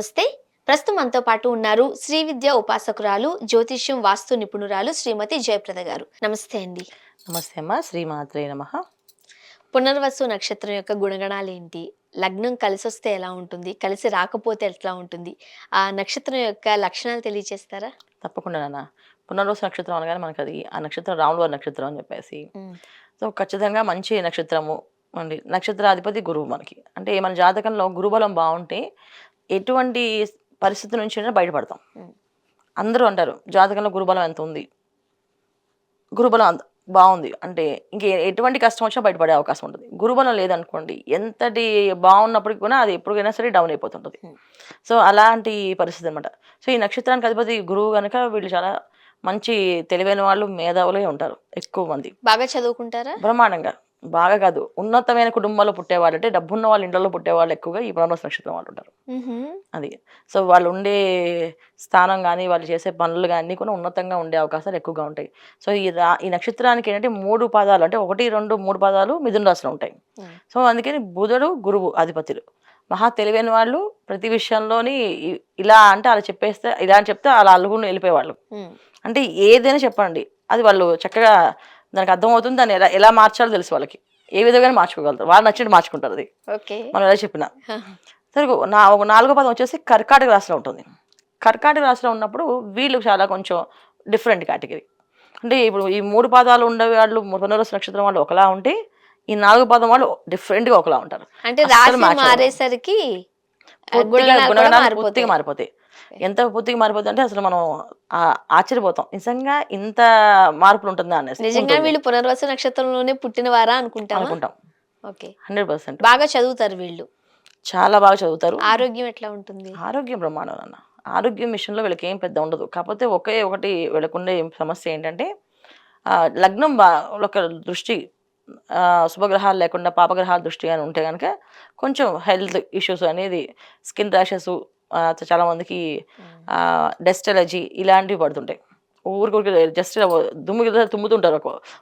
నమస్తే. ప్రస్తుతం మనతో పాటు ఉన్నారు శ్రీ విద్య ఉపాసకురాలు, జ్యోతిష్యం వాస్తు నిపుణురాలు శ్రీమతి జయప్రద గారు. నమస్తే అండి. నమస్తే అమ్మ. శ్రీమాత్రే నమః. పునర్వసు నక్షత్రం యొక్క గుణగణాలేంటి? లగ్నం కలిసొస్తే ఎలా ఉంటుంది? కలిసి రాకపోతే ఎట్లా ఉంటుంది? ఆ నక్షత్రం యొక్క లక్షణాలు తెలియచేస్తారా? తప్పకుండా నాన్న. పునర్వసు నక్షత్రం అనగానే మనకది ఆ నక్షత్రం రాముల వారి నక్షత్రం అని చెప్పేసి. హ్మ్. సో, ఖచ్చితంగా మంచి నక్షత్రము అండి. నక్షత్రాధిపతి గురువు మనకి. అంటే మన జాతకంలో గురుబలం బావుంటే ఎటువంటి పరిస్థితి నుంచైనా బయటపడతాం. హ్మ్. అందరూ అంటారు జాతకంలో గురుబలం ఎంతుంది? గురుబలం బావుంది అంటే ఎటువంటి కష్టం వచ్చినా బయటపడే అవకాశం ఉంటది. గురుబలం లేదనుకోండి ఎంతటి బావున్నప్పటికి కూడా అది ఎప్పటికైనా సరే డౌన్ అయిపోతుంటది. హ్మ్. సో, అలాంటి పరిస్థితి అనమాట. సో, ఈ నక్షత్రానికి అధిపతి గురువు గనక వీళ్ళు చాలా మంచి తెలివైన వాళ్ళు, మేధావులే ఉంటారు ఎక్కువ మంది. బాగా చదువుకుంటారా? బ్రహ్మాండంగా. బాగా కాదు. ఉన్నతమైన కుటుంబాల్లో పుట్టేవాళ్ళు అంటే డబ్బున్న వాళ్ళ ఇళ్ళలో పుట్టేవాళ్ళు ఎక్కువగా ఈ పునర్వసు నక్షత్రం వాళ్ళు ఉంటారు. హుహు. అది. సో, వాళ్ళు ఉండే స్థానం గాని, వాళ్ళు చేసే పనులు గాని అన్నీ కూడా ఉన్నతంగా ఉండే అవకాశాలు ఎక్కువగా ఉంటాయి. సో, ఈ నక్షత్రానికి ఏంటంటే 3 పాదాలు అంటే 1, 2, 3 పాదాలు మిథున రాశిలో ఉంటాయి. హ్మ్. సో, అందుకని బుధుడు, గురువు అధిపతులు. మహా తెలివైన వాళ్ళు ప్రతి విషయంలోని ఇలా అంటే అలా చెప్పేస్తే ఇలా అని చెప్తే అలా అల్లుకుని వెళ్ళిపోయేవాళ్ళు. హ్మ్. అంటే ఏదైనా చెప్పండి. అది వాళ్ళు చక్కగా దానికి అర్థమవుతుంది. దాన్ని ఎలా ఎలా మార్చాలో తెలుసు వాళ్ళకి. ఏ విధంగానే మార్చుకోగలుగుతారు. వాళ్ళు నచ్చినట్టు మార్చుకుంటారు అది. ఓకే. మనం ఎలా చెప్పినా. సరే ఒక నాలుగో పదం వచ్చేసి కర్కాటక రాశిలో ఉంటుంది. కర్కాటక రాశిలో ఉన్నప్పుడు వీళ్ళు చాలా కొంచెం డిఫరెంట్ కేటగిరీ. అంటే ఇప్పుడు ఈ 3 పాదాలు ఉండేవాళ్ళు పునర్వసు నక్షత్రం వాళ్ళు ఒకలా ఉంటే, ఈ 4 పాదం వాళ్ళు డిఫరెంట్‌గా ఒకలా ఉంటారు. అంటే అస్సలు రాశి మ్యాచ్ అవ్వరు. మారేసరికి పూర్తిగా గుణగణాలు కూడా గుణగణాలు పూర్తిగా మారిపోతాయి. మారిపోతాయి. ఎంత పూర్తిగా మారిపోద్దంటే అసలు మనం ఆశ్చర్యపోతాం. నిజంగా ఇంత మార్పులుంటుందా అనేసి. నిజంగా ఉంటుంది. వీళ్ళు పునర్వసు నక్షత్రంలోనే పుట్టినవారా అనుకుంటామా? అనుకుంటాం. ఓకే. 100% బాగా చదువుతారు వీళ్ళు. చాలా బాగా చదువుతారు. ఆరోగ్యం ఎట్లా ఉంటుంది? ఆరోగ్యం బ్రహ్మాండం నాన్న. ఆరోగ్యం విషయంలో వీళ్ళకేం పెద్ద ఉండదు. కాకపోతే ఒకే ఒకటి వీళ్ళకుండే సమస్య ఏంటంటే లగ్నం ఒక దృష్టి శుభగ్రహాలు లేకుండా పాపగ్రహాల దృష్టి అని ఉంటే గనక కొంచెం హెల్త్ ఇష్యూస్ అనేది స్కిన్ ర్యాషెస్ చాలామందికి డస్ట్ ఎలర్జీ ఇలాంటివి పడుతుంటాయి. ఊరికి జస్ట్ దుమ్ము తుమ్ముతుంటారు.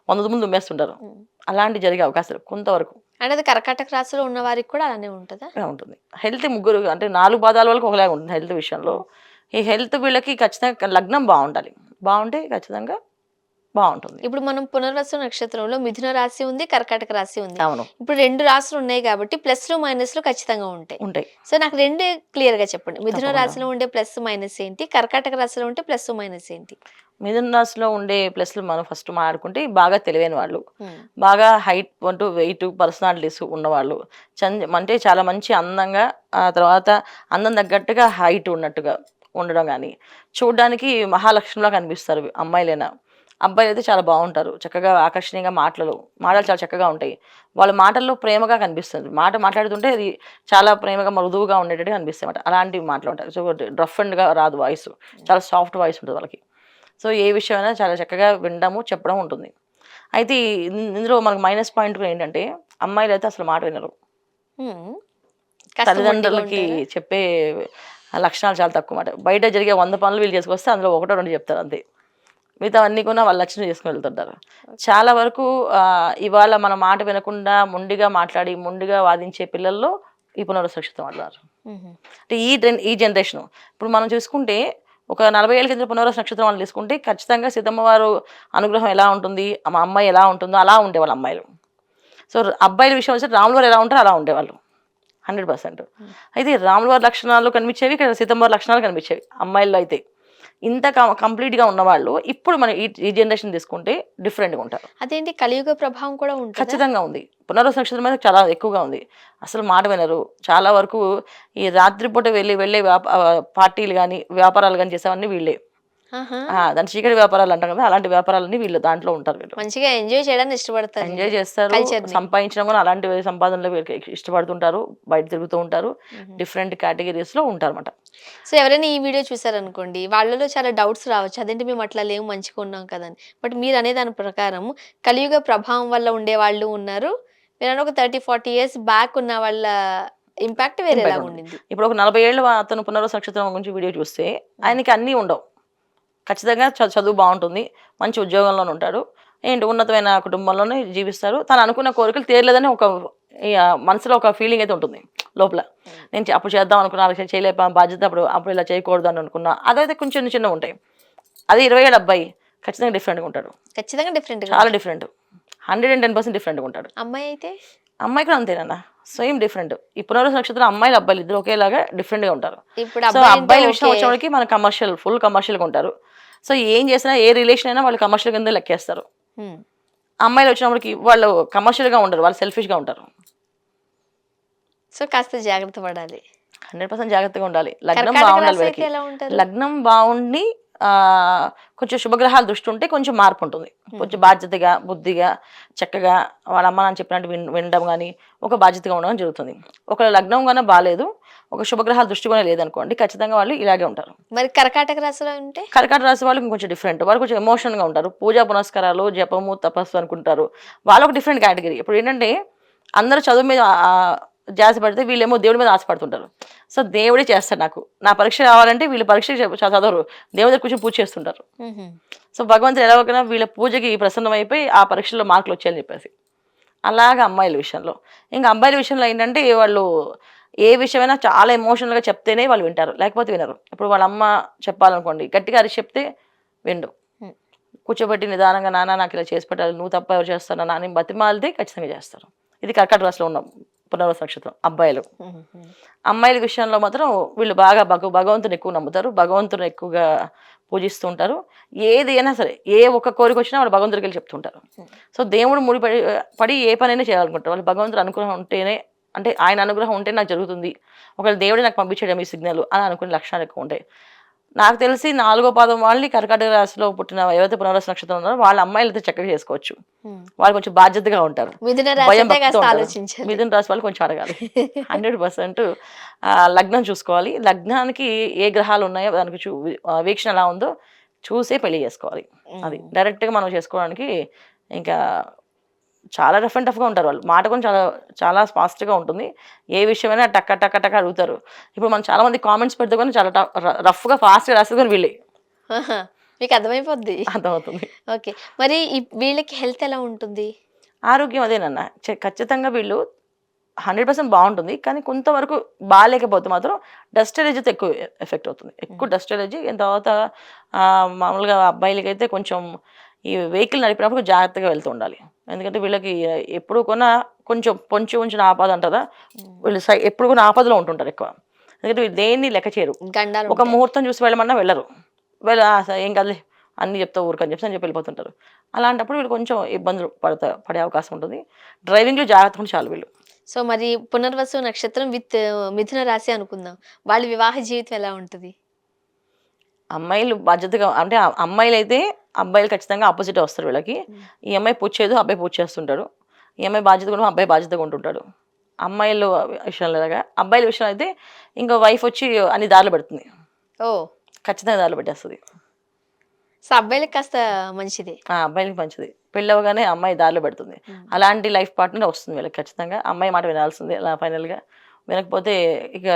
100 దుమ్ములు తుమ్మేస్తుంటారు. హ్మ్. అలాంటివి జరిగే అవకాశాలు కొంతవరకు అంటే అది కర్కాటక రాశిలో ఉన్న వారికి కూడా అలానే ఉంటదా? ఉంటుంది. హెల్త్ ముగ్గురు అంటే 4 పాదాల వాళ్ళకి ఒకలాగా ఉంటుంది హెల్త్ విషయంలో. ఈ హెల్త్ వీళ్ళకి ఖచ్చితంగా లగ్నం బావుండాలి. బావుంటే ఖచ్చితంగా బావుంటుంది. ఇప్పుడు మనం పునర్వసు నక్షత్రంలో మిథున రాశి ఉంది, కర్కాటక రాశి ఉంది. అవును. ఇప్పుడు 2 రాశులు ఉన్నాయి కాబట్టి ప్లస్‌లు, మైనస్‌లు ఖచ్చితంగా ఉంటాయి. ఉంటాయి. సో, నాకు 2 క్లియర్‌గా చెప్పండి. మిథున తప్పకుండా. రాశిలో ఉండే ప్లస్, మైనస్ ఏంటి? కర్కాటక రాశిలో ఉంటే ప్లస్, మైనస్ ఏంటి? మిథున రాశిలో ఉండే ప్లస్‌లు మనం ఫస్ట్ మాట్లాడుకుంటే బాగా తెలివైన వాళ్ళు. హ్మ్. బాగా హైట్ అంటూ వెయిట్ పర్సనాలిటీస్ ఉన్నవాళ్ళు. అంటే చాలా మంచి అందంగా తర్వాత అందం తగ్గట్టుగా హైట్ ఉన్నట్టుగా ఉండడం గాని, చూడ్డానికి మహాలక్ష్మిలా కనిపిస్తారు అమ్మాయిలైనా. అబ్బాయిలైతే చాలా బావుంటారు. చక్కగా ఆకర్షణీయంగా మాటలు చాలా చక్కగా ఉంటాయి. వాళ్ళ మాటల్లో ప్రేమగా కనిపిస్తుంది. మాట మాట్లాడుతుంటే అది చాలా ప్రేమగా మృదువుగా ఉండేటట్టుగా అనిపిస్తాయన్నమాట. అలాంటివి మాటలు ఉంటాయి. సో, రఫ్ అండ్‌గా రాదు వాయిస్. చాలా సాఫ్ట్ వాయిస్ ఉంటది వాళ్ళకి. సో, ఏ విషయమైనా చాలా చక్కగా వినడము, చెప్పడం ఉంటుంది. అయితే ఇందులో మనకు మైనస్ పాయింట్ కూడా ఏంటంటే అమ్మాయిలైతే అసలు మాట వినరు. హ్మ్. కాస్త మొండిగా తల్లిదండ్రులకి ఉంటారా? చెప్పే లక్షణాలు చాలా తక్కువ మాట. బయట జరిగే 100 పనులు వీళ్ళు చేసుకొస్తే అందులో ఒకటో, రెండో చెప్తారు అంతే. మిగతావన్నీ కూడా వాళ్ళు నచ్చినవి చేసుకొని వెళ్తుంటారు. చాలా వరకు ఇవాళ మన మాట వినకుండా మొండిగా మాట్లాడి, మొండిగా వాదించే పిల్లల్లో ఈ పునర్వసు నక్షత్రం ఉన్నారు. హుహు. అంటే ఈ జనరేషను. ఇప్పుడు మనం చూసుకుంటే ఒక 40 ఏళ్ల కిందట పునర్వసు నక్షత్రం వాళ్ళని తీసుకుంటే ఖచ్చితంగా సీతమ్మ వారు అనుగ్రహం ఎలా ఉంటుంది, మా అమ్మాయి ఎలా ఉంటుందో అలా ఉండేవాళ్ళు అమ్మాయిలు. సో, అబ్బాయిల విషయం వచ్చి రాములు వారు ఎలా ఉంటారో అలా ఉండేవాళ్ళు. 100%. అయితే రాముల వారి లక్షణాలు కనిపించేవి. ఇక్కడ సీతమ్మ వారి లక్షణాలు కనిపించేవి అమ్మాయిల్లో అయితే. ఇంత కంప్లీట్‌గా ఉన్నవాళ్ళు ఇప్పుడు మన ఈ జనరేషన్ తీసుకుంటే డిఫరెంట్‌గా ఉంటారు. అదేంటి కలియుగ ప్రభావం కూడా ఉంటదా? ఖచ్చితంగా ఉంది. పునర్వసు నక్షత్రం మీద చాలా ఎక్కువగా ఉంది. అసలు మాట వినరు. చాలా వరకు ఈ రాత్రిపూట వెళ్ళే పార్టీలు గాని, వ్యాపారాలు గాని చేసేవన్నీ వీళ్ళే. ఆహా! దాన్ని చీకటి వ్యాపారాలు అంటాం కదా! అలాంటి వ్యాపారాలన్నీ వీళ్ళు దాంట్లో ఉంటారు వీళ్ళు. మంచిగా ఎంజాయ్ చేయడాన్ని ఇష్టపడతారు ఎంజాయ్ వీళ్ళు. చేస్తారు. కల్చర్‌ని. సంపాదించడం కూడా అలాంటి సంపాదనలు వీళ్ళకి ఇష్టపడుతుంటారు. బయట తిరుగుతూ ఉంటారు. హుహు. డిఫరెంట్ కేటగిరీస్‌లో ఉంటారన్నమాట. సో, ఎవరైనా ఈ వీడియో చూసారనుకోండి, వాళ్ళలో చాలా డౌట్స్ రావచ్చు. అదేంటి మేము అట్లా లేము మంచిగా ఉన్నాం కదా అని. బట్ మీరనే దాని ప్రకారం కలియుగ ప్రభావం వల్ల ఉండేవాళ్ళు ఉన్నారు. మీరన్న ఒక 30, 40 ఇయర్స్ బ్యాక్ ఉన్న వాళ్ళ ఇంపాక్ట్ ఇంపాక్ట్ వేరేలాగా ఉంటుంది. ఉండింది. ఇప్పుడు ఒక 40 ఏళ్ళు అతను పునర్వసు నక్షత్రం గురించి వీడియో చూస్తే ఆయనకి అన్నీ ఉండవు. ఖచ్చితంగా చదువు బావుంటుంది. మంచి ఉద్యోగంలోనే ఉంటాడు. ఉన్నతమైన కుటుంబంలోనే జీవిస్తారు. తను అనుకున్న కోరికలు తీరలేదని ఒక ఇక మనసులో ఒక ఫీలింగ్ అయితే ఉంటుంది లోపల. నేను అప్పుడు చేద్దాం అనుకున్నా, అలా చేయలేపా బాధ్యత, అప్పుడు ఇలా చేయకూడదు అని అనుకున్నా. అదైతే కొంచెం చిన్న చిన్నగా ఉంటాయి. అదే 27 అబ్బాయి ఖచ్చితంగా డిఫరెంట్గా ఉంటాడు. ఖచ్చితంగా డిఫరెంట్ చాలా డిఫరెంట్, 110% డిఫరెంట్గా ఉంటాడు. అమ్మాయి అయితే అమ్మాయి కూడా అంతేనన్నా, సేమ్ డిఫరెంట్. ఈ పునర్వసు నక్షత్రం అమ్మాయిలు అబ్బాయిలు ఇద్దరు ఒకేలాగా డిఫరెంట్గా ఉంటారు. ఇప్పుడు సో అబ్బాయి అంటే అబ్బాయిల విషయం ఓకే. వచ్చేవాడికి మన కమర్షియల్, ఫుల్ కమర్షియల్గా ఉంటారు. సో ఏం చేసినా ఏ రిలేషన్ అయినా వాళ్ళు కమర్షియల్ కింద లెక్కేస్తారు. ఉమ్. అమ్మాయిలు వచ్చినప్పటికి వాళ్ళు కమర్షియల్గా ఉండరు, వాళ్ళు సెల్ఫిష్గా ఉంటారు. సో కాస్త జాగ్రత్త పడాలి. 100% జాగ్రత్తగా ఉండాలి. లగ్నం కర్కాటక బాగుండాలి రాశి అయితే వీళ్ళకి. ఎలా ఉంటారు? లగ్నం బాగుండి కొంచెం శుభగ్రహాల దృష్టి ఉంటే కొంచెం మార్పు ఉంటుంది. కొంచెం బాధ్యతగా, బుద్ధిగా, చక్కగా వాళ్ళ అమ్మ నాన్న చెప్పినట్టు వినడం కానీ, ఒక బాధ్యతగా ఉండడం జరుగుతుంది. ఒక లగ్నం కానీ బాగాలేదు, ఒక శుభగ్రహాల దృష్టి కూడా లేదనుకోండి, ఖచ్చితంగా వాళ్ళు ఇలాగే ఉంటారు. మరి కర్కాటక రాశిలో ఉంటే కర్కాటక రాశి వాళ్ళు ఇంకొంచెం డిఫరెంట్. వాళ్ళు కొంచెం ఎమోషనల్గా ఉంటారు. పూజా పునస్కారాలు, జపము, తపస్సు అనుకుంటారు. వాళ్ళు ఒక డిఫరెంట్ కేటగిరీ. ఇప్పుడు ఏంటంటే అందరూ చదువు మీద ధ్యాస పడితే వీళ్ళేమో దేవుడి మీద ఆశపడుతుంటారు. సో దేవుడే చేస్తాడు నాకు, నా పరీక్ష రావాలంటే వీళ్ళు పరీక్ష చదవరు, దేవుడి దగ్గర కూర్చొని పూజ చేస్తుంటారు. ఉహుం. సో భగవంతుడు ఎలా ఒకైనా వీళ్ళ పూజకి ప్రసన్నం అయిపోయి ఆ పరీక్షలో మార్కులు వచ్చాయని చెప్పేసి. అలాగా అమ్మాయిల విషయంలో. ఇంకా అబ్బాయిల విషయంలో ఏంటంటే వాళ్ళు ఏ విషయమైనా చాలా ఎమోషనల్గా చెప్తేనే వాళ్ళు వింటారు, లేకపోతే వినరు. ఇప్పుడు వాళ్ళ అమ్మ చెప్పాలనుకోండి, గట్టిగా అరిచి చెప్తే విండు. ఉమ్. కూర్చోబెట్టి నిదానంగా, నాన్న నాకు ఇలా చేసి పెట్టాలి, నువ్వు తప్ప ఎవరు చేస్తారా నాని బతిమాలితే ఖచ్చితంగా చేస్తారు. ఇది కర్కాటక రాశిలో ఉన్న పునర్వసు నక్షత్రం అబ్బాయిలు. ఉహుం. అమ్మాయిల విషయంలో మాత్రం వీళ్ళు బాగా భగవంతుని ఎక్కువ నమ్ముతారు, భగవంతుని ఎక్కువగా పూజిస్తూ ఉంటారు. ఏది అయినా సరే, ఏ ఒక్క కోరిక వచ్చినా వాళ్ళు భగవంతుడికి వెళ్ళి చెప్తుంటారు. సో దేవుడు పడి ఏ పనైనా చేయాలనుకుంటారు. వాళ్ళు భగవంతుడు అనుగ్రహం ఉంటేనే, అంటే ఆయన అనుగ్రహం ఉంటే నాకు జరుగుతుంది, ఒకవేళ దేవుడే నాకు పంపించడం ఈ సిగ్నల్ అని అనుకునే లక్షణాలు ఎక్కువ ఉంటాయి. నాకు తెలిసి 4వ పాదం వాళ్ళని కర్కాటక రాశిలో పుట్టిన ఏవైతే పునర్వసు నక్షత్రం ఉన్నారో వాళ్ళ అమ్మాయిలు అయితే చక్కగా చేసుకోవచ్చు. ఉమ్. వాళ్ళు కొంచెం బాధ్యతగా ఉంటారు, మిథున రాశి భయం అయితే భక్తితో కాస్త ఉంటారు. ఆలోచించాలి. మిథున రాశి వాళ్ళు కొంచెం అడగాలి. 100% లగ్నం చూసుకోవాలి. లగ్నానికి ఏ గ్రహాలు ఉన్నాయో దానికి వీక్షణ ఎలా ఉందో చూసే పెళ్లి చేసుకోవాలి. అది డైరెక్ట్గా మనం చేసుకోవడానికి ఇంకా చాలా రఫ్ అండ్ టఫ్గా ఉంటారు వాళ్ళు. మాట కూడా చాలా చాలా ఫాస్ట్గా ఉంటుంది. ఏ విషయమైనా టక్క టక్క టక్క అడుగుతారు. ఇప్పుడు మనం చాలా మంది కామెంట్స్ పెడితే కానీ చాలా రఫ్గా ఫాస్ట్గా రాస్తారు కానీ వీళ్ళే ఆహా. మీకు అర్థమైపోద్ది. అర్థమవుతుంది. ఓకే. మరి వీళ్ళకి హెల్త్ ఎలా ఉంటుంది? ఆరోగ్యం అదేనన్న, ఖచ్చితంగా వీళ్ళు 100% బాగుంటుంది. కానీ కొంతవరకు బాగాలేకపోతే మాత్రం డస్ట్ ఎలర్జీతో ఎక్కువ ఎఫెక్ట్ అవుతుంది. ఎక్కువ డస్ట్ ఎలర్జీ. తర్వాత మామూలుగా అబ్బాయిలకైతే కొంచెం ఈ వెహికల్ నడిపినప్పుడు జాగ్రత్తగా వెళ్తూ ఉండాలి. ఎందుకంటే వీళ్ళకి ఎప్పుడు కొన్నా కొంచెం పొంచి ఉంచిన ఆపద అంటారా, వీళ్ళు ఎప్పుడు కూడా ఆపదలో ఉంటుంటారు ఎక్కువ. ఎందుకంటే వీళ్ళు దేన్ని లెక్క చేయరు. గండాలు ఒక ముహూర్తం చూసి వెళ్ళమన్నా వెళ్ళరు. ఏం కదలే అన్నీ చెప్తా ఊరికని చెప్పి వెళ్ళిపోతుంటారు. అలాంటప్పుడు వీళ్ళు కొంచెం ఇబ్బందులు పడే అవకాశం ఉంటుంది. డ్రైవింగ్లో జాగ్రత్త ఉంటే చాలు వీళ్ళు. సో మరి పునర్వసు నక్షత్రం విత్ మిథున రాశి అనుకుందాం. వాళ్ళ వివాహ జీవితం ఎలా ఉంటుంది? అమ్మాయిలు బాధ్యతగా, అంటే అమ్మాయిలు అయితే అబ్బాయిలు ఖచ్చితంగా ఆపోజిట్ వస్తారు వీళ్ళకి. ఈ అమ్మాయి పూజ చేయదు, అబ్బాయి పూజ చేస్తుంటాడు. ఈ అమ్మాయి బాధ్యత కూడా అబ్బాయి బాధ్యతగా ఉంటుంటాడు. అమ్మాయిల విషయంలో లాగా అబ్బాయిల విషయం అయితే ఇంకా వైఫ్ వచ్చి అన్ని దారిలో పెడుతుంది, ఓ. ఖచ్చితంగా దారిలో పెట్టేస్తుంది. సో అబ్బాయిలకి కాస్త మంచిది. అబ్బాయిలకి మంచిది. పెళ్ళి అవ్వగానే అమ్మాయి దారిలో పెడుతుంది. అలాంటి లైఫ్ పార్ట్నర్ వస్తుంది వీళ్ళకి ఖచ్చితంగా. అమ్మాయి మాట వినాల్సిందే అలా ఫైనల్గా. వినకపోతే ఇక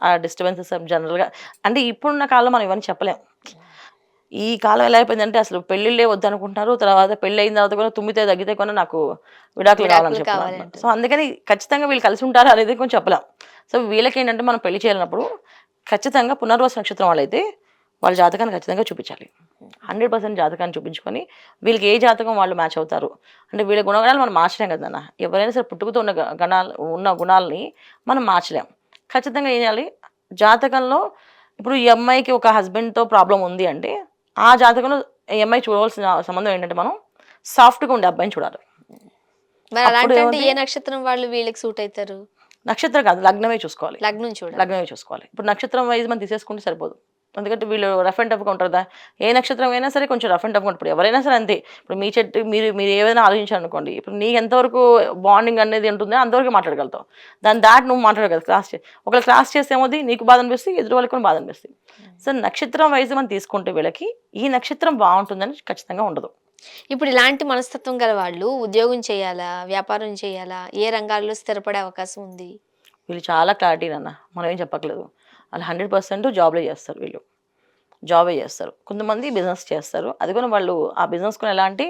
ఆ డిస్టర్బెన్సెస్ జనరల్గా, అంటే ఇప్పుడున్న కాలంలో మనం ఇవన్నీ చెప్పలేం. ఈ కాలం ఎలా అయిపోయిందంటే అసలు పెళ్ళిళ్ళే వద్దనుకుంటున్నారు. తర్వాత పెళ్ళి అయిన తర్వాత కూడా తుమ్మితే తగ్గితే కూడా నాకు విడాకులు కావాలని చెప్తున్నారు. సో అందుకని ఖచ్చితంగా వీళ్ళు కలిసి ఉంటారు అనేది కొంచెం చెప్పలేం. సో వీళ్ళకి ఏంటంటే మనం పెళ్లి చేయాలన్నప్పుడు ఖచ్చితంగా పునర్వసు నక్షత్రం వాళ్ళైతే వాళ్ళ జాతకాన్ని ఖచ్చితంగా చూపించాలి. 100% జాతకాన్ని చూపించుకొని వీళ్ళకి ఏ జాతకం వాళ్ళు మ్యాచ్ అవుతారు, అంటే వీళ్ళ గుణగణాలు మనం మార్చలేం కదన్న. ఎవరైనా సరే పుట్టుకతో ఉన్న గుణాలని మనం మార్చలేం. ఖచ్చితంగా ఏం చేయాలి, జాతకంలో ఇప్పుడు ఈ అమ్మాయికి ఒక హస్బెండ్తో ప్రాబ్లం ఉంది అంటే ఆ జాతకంలో ఈ అమ్మాయి చూడవలసిన సంబంధం ఏంటంటే మనం సాఫ్ట్గా ఉండే అబ్బాయిని చూడాలి. మరి అప్పుడు అలాంటి ఏముంది, ఏ నక్షత్రం వాళ్ళు వీళ్ళకి సూట్ అవుతారు? నక్షత్రం కాదు, లగ్నమే చూసుకోవాలి. లగ్నం చూడాలి. లగ్నమే చూసుకోవాలి. ఇప్పుడు నక్షత్రం వైజ్ మనం తీసేసుకుంటే సరిపోదు. ఎందుకంటే వీళ్ళు రఫ్ అండ్ టఫ్గా ఉంటారు కదా. ఏ నక్షత్రం అయినా సరే కొంచెం రఫ్ అండ్ టఫ్గా ఉంటుంది. ఇప్పుడు ఎవరైనా సరే అంతే. ఇప్పుడు మీ చెట్టు మీరు ఏదైనా ఆలోచించాలనుకోండి, ఇప్పుడు నీకు ఎంతవరకు బాండింగ్ అనేది ఉంటుందో అంతవరకు మాట్లాడగలుగుతావు. దాన్ని దాటి నువ్వు మాట్లాడగలవు. ఒకవేళ క్రాస్ చేస్తే ఏమవుతుంది, నీకు బాధ అనిపిస్తుంది, ఎదురు వాళ్ళకి కూడా బాధ అనిపిస్తుంది. సో నక్షత్రం వైజ్ మనం తీసుకుంటే వీళ్ళకి ఈ నక్షత్రం బాగుంటుందని ఖచ్చితంగా ఉండదు. ఇప్పుడు ఇలాంటి మనస్తత్వం గల వాళ్ళు ఉద్యోగం చేయాలా, వ్యాపారం చేయాలా, ఏ రంగాల్లో స్థిరపడే అవకాశం ఉంది? వీళ్ళు చాలా క్లారిటీ నాన్న, మనం ఏం చెప్పట్లేదు. వాళ్ళు 100% జాబ్లో చేస్తారు వీళ్ళు. జాబే చేస్తారు, కొంతమంది బిజినెస్ చేస్తారు. అది కూడా వాళ్ళు ఆ బిజినెస్ కూడా ఎలా అంటే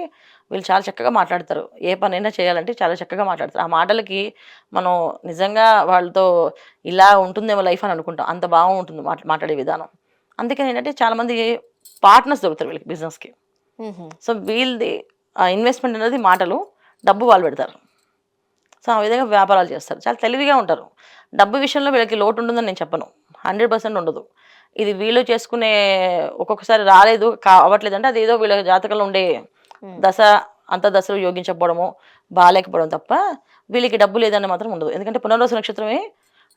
వీళ్ళు చాలా చక్కగా మాట్లాడతారు. ఏ పనైనా చేయాలంటే చాలా చక్కగా మాట్లాడతారు. ఆ మాటలకి మనం నిజంగా వాళ్ళతో ఇలా ఉంటుందేమో లైఫ్ అని అనుకుంటాం. అంత బాగుంటుంది మాట్లాడే విధానం. అందుకని ఏంటంటే చాలామంది పార్ట్నర్స్ దొరుకుతారు వీళ్ళకి బిజినెస్‌కి. హుహు. సో వీళ్ళది ఇన్వెస్ట్‌మెంట్ అనేది మాటలు, డబ్బు వాళ్ళు పెడతారు. సో ఆ విధంగా వ్యాపారాలు చేస్తారు. చాలా తెలివిగా ఉంటారు. డబ్బు విషయంలో వీళ్ళకి లోటు ఉంటుందని నేను చెప్పను. 100% ఉండదు. ఇది వీళ్ళు చేసుకునే ఒక్కొక్కసారి రాలేదు, అవ్వట్లేదంటే అదేదో వీళ్ళ జాతకంలో ఉండే హ్మ్. దశ, అంతర్దశలు యోగించకపోవడమో, బాలేకపోవడం తప్ప వీళ్ళకి డబ్బు లేదని మాత్రం ఉండదు. ఎందుకంటే పునర్వసు నక్షత్రమే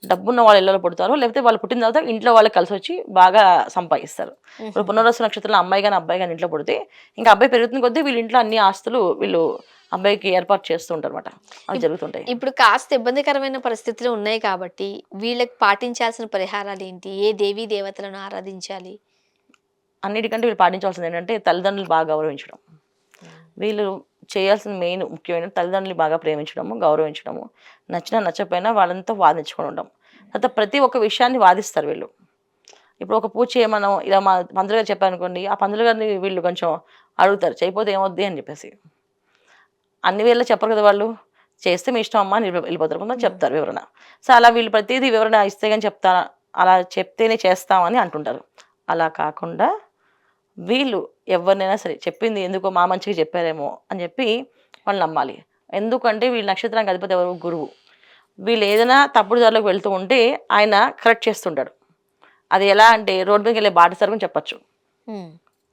డబ్బున్న వాళ్ళ ఇళ్ళలో పుడతారు. లేకపోతే వాళ్ళు పుట్టిన తర్వాత ఇంట్లో వాళ్ళకి కలిసొచ్చి బాగా సంపాదిస్తారు. ఇప్పుడు హుహుహు. పునర్వసు నక్షత్రంలో అమ్మాయి గాని, అబ్బాయి గాని ఇంట్లో పుడితే ఇంకా అబ్బాయి పెరుగుతున్న కొద్దీ వీళ్ళ ఇంట్లో అన్ని ఆస్తులు వీళ్ళు అబ్బాయికి ఏర్పాటు చేస్తూ ఉంటారన్నమాట. అవి ఇప్ జరుగుతుంటాయి. ఇప్పుడు కాస్త ఇబ్బందికరమైన పరిస్థితులు ఉన్నాయి కాబట్టి, వీళ్ళకి పాటించాల్సిన పరిహారాలేంటి? ఏ దేవీ దేవతలను ఆరాధించాలి? అన్నిటికంటే వీళ్ళు పాటించాల్సింది ఏంటంటే తల్లిదండ్రులు బాగా గౌరవించడం. హ్మ్. వీళ్ళు చేయాల్సిన మెయిన్ ముఖ్యమైన తల్లిదండ్రులు బాగా ప్రేమించడము, గౌరవించడము. నచ్చినా నచ్చకపోయినా వాళ్ళతో వాదించుకొని ఉండడం. తర్వాత ప్రతి ఒక్క విషయాన్ని వాదిస్తారు వీళ్ళు. ఇప్పుడు ఒక పూజ చేయమనో ఇలా పంతులు గారు చెప్పారనుకోండి, ఆ పంతులు గారిని వీళ్ళు కొంచెం అడుగుతారు. చేయకపోతే ఏమవుద్ది అని చెప్పేసి. అన్ని వేళలా చెప్పరు కదా వాళ్ళు. చేస్తే మీ ఇష్టం అమ్మా అని వెళ్ళిపోతారు. కొంతమంది హ్మ్. చెప్తారు వివరణ. సో, అలా వీళ్ళు ప్రతీదీ వివరణ ఇస్తే గాని అలా చెప్తేనే చేస్తామని అంటుంటారు. అలా కాకుండా వీళ్ళు ఎవరినైనా సరే చెప్పింది ఎందుకో మా మంచిగా చెప్పారేమో అని చెప్పి వాళ్ళు నమ్మాలి. ఎందుకంటే వీళ్ళ నక్షత్రానికి అధిపతి ఎవరు? గురువు. వీళ్ళు ఏదైనా తప్పుడు దారిలోకి వెళ్తూ ఉంటే ఆయన కరెక్ట్ చేస్తుంటాడు. అది ఎలా అంటే రోడ్డు మీదకెళ్ళే బాటసారి గురించి చెప్పొచ్చు. హ్మ్.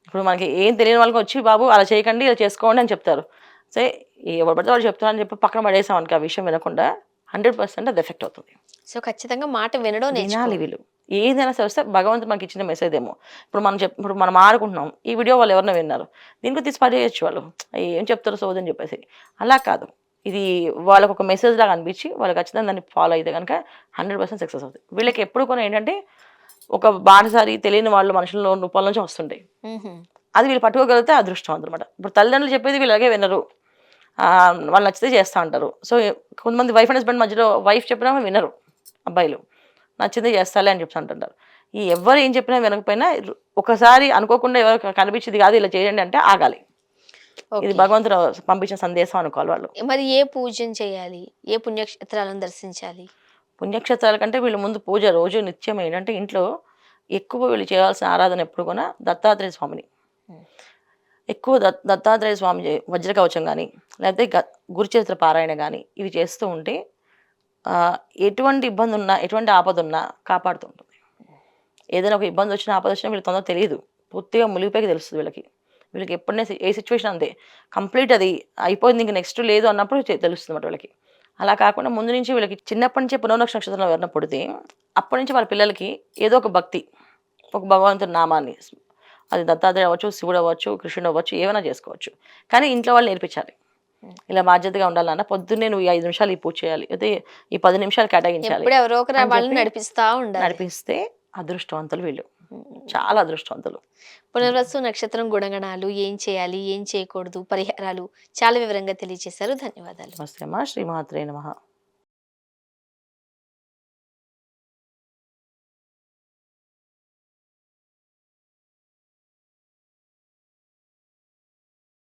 ఇప్పుడు మనకి ఏం తెలియని వాళ్ళకి వచ్చి బాబు అలా చేయకండి, ఇలా చేసుకోండి అని చెప్తారు. సరే ఎవరు పడితే వాళ్ళు చెప్తున్నారని చెప్పి పక్కన పడేసామనుకో ఆ విషయం వినకుండా 100% అది ఎఫెక్ట్ అవుతుంది. సో, ఖచ్చితంగా మాట వినడం వినాలి నేర్చుకోవాలి. వీళ్ళు. ఏదైనా సరే వస్తే భగవంతుడు మనకిచ్చిన మెసేజ్ ఏమో. ఇప్పుడు మనం ఆడుకుంటున్నాం. ఈ వీడియో వాళ్ళు ఎవరైనా విన్నారు. దీన్ని కూడా తీసి పడేయొచ్చు వాళ్ళు. ఏం చెప్తారో సోదని చెప్పేసి. అలా కాదు. ఇది వాళ్ళకొక మెసేజ్ లాగా అనిపించి వాళ్ళు ఖచ్చితంగా దాన్ని ఫాలో అయితే గనుక 100% సక్సెస్ అవుతాయి. వీళ్ళకి ఎప్పుడు కూడా ఏంటంటే ఒక బాటసారి తెలియని వాళ్ళు మనుషుల రూపాల నుంచి వస్తుంటాయి. హుహు. అది వీళ్ళు పట్టుకోగలిగితే అదృష్టవంతులన్నమాట. ఇప్పుడు తల్లిదండ్రులు చెప్పేది వీళ్ళు అలాగే వినరు. వాళ్ళు నచ్చితే చేస్తా అంటారు. సో, కొంతమంది వైఫ్ అండ్ హస్బెండ్ మధ్యలో వైఫ్ చెప్పినా వినరు అబ్బాయిలు. నచ్చిందే చేస్తాలే అని చెప్పేసి అంటుంటారు. ఈ ఎవ్వరు ఏం చెప్పినా వినకపోయినా ఒకసారి అనుకోకుండా ఎవరో కనిపించింది కాదు ఇలా చేయండి అంటే ఆగాలి. ఇది ఓకే. భగవంతుడు పంపించిన సందేశం అనుకోవాలి వాళ్ళు. మరి ఏ పూజను చేయాలి? ఏ పుణ్యక్షేత్రాలను దర్శించాలి? పుణ్యక్షేత్రాల కంటే వీళ్ళు ముందు పూజ రోజు నిత్యం ఏంటంటే ఇంట్లో ఎక్కువ వీళ్ళు చేయాల్సిన ఆరాధన ఎప్పుడు కూడా దత్తాత్రేయ స్వామిని. హ్మ్. ఎక్కువ దత్తాత్రేయ స్వామి వజ్ర కవచం గాని, లేకపోతే గురుచరిత్ర పారాయణ గాని ఇవి చేస్తూ ఉంటే ఎటువంటి ఇబ్బందున్నా, ఎటువంటి ఆపదున్నా కాపాడుతూ ఉంటుంది. ఏదైనా ఒక ఇబ్బందొచ్చినా, ఆపదొచ్చినా వీళ్ళకి తొందరగా తెలీదు. పూర్తిగా మునిగిపోయాక తెలుస్తది వీళ్ళకి. వీళ్ళకి ఎప్పుడైనా ఏ సిచ్యువేషన్ అంతే. కంప్లీట్ అది అయిపోయింది ఇంక నెక్స్ట్ లేదు అన్నప్పుడు తెలుస్తుందన్నమాట వీళ్ళకి. అలా కాకుండా ముందు నుంచి వీళ్ళకి చిన్నప్పటి నుంచే పునర్వసు నక్షత్రంలో ఎవరైనా పుడితే, అప్పటి నుంచి వాళ్ళ పిల్లలకి ఏదో ఒక భక్తి, ఒక భగవంతుడి నామాన్ని అది దత్తాత్రేయ అవ్వచ్చు, శివుడు అవ్వచ్చు, కృష్ణుడు అవ్వచ్చు, ఏమైనా చేసుకోవచ్చు. కానీ ఇంట్లో వాళ్ళు నేర్పించాలి. హ్మ్. ఇలా బాధ్యతగా ఉండాలి నాన్న. పొద్దున్నే నువ్వు ఈ 5 నిమిషాలు ఈ పూజ చేయాలి. అయితే ఈ 10 నిమిషాలు కేటాయించాలి ఎప్పుడు ఎవరో ఒకరు అని వాళ్ళని చెప్పి నడిపిస్తా ఉండాలి. నడిపిస్తే అదృష్టవంతులు వీళ్ళు. హ్మ్. చాలా అదృష్టవంతులు. అది. పునర్వసు నక్షత్రం గుణగణాలు, ఏం చేయాలి, ఏం చేయకూడదు, పరిహారాలు చాలా వివరంగా తెలియజేశారు. ధన్యవాదాలు. నమస్తే అమ్మ. శ్రీమాత్రే నమః.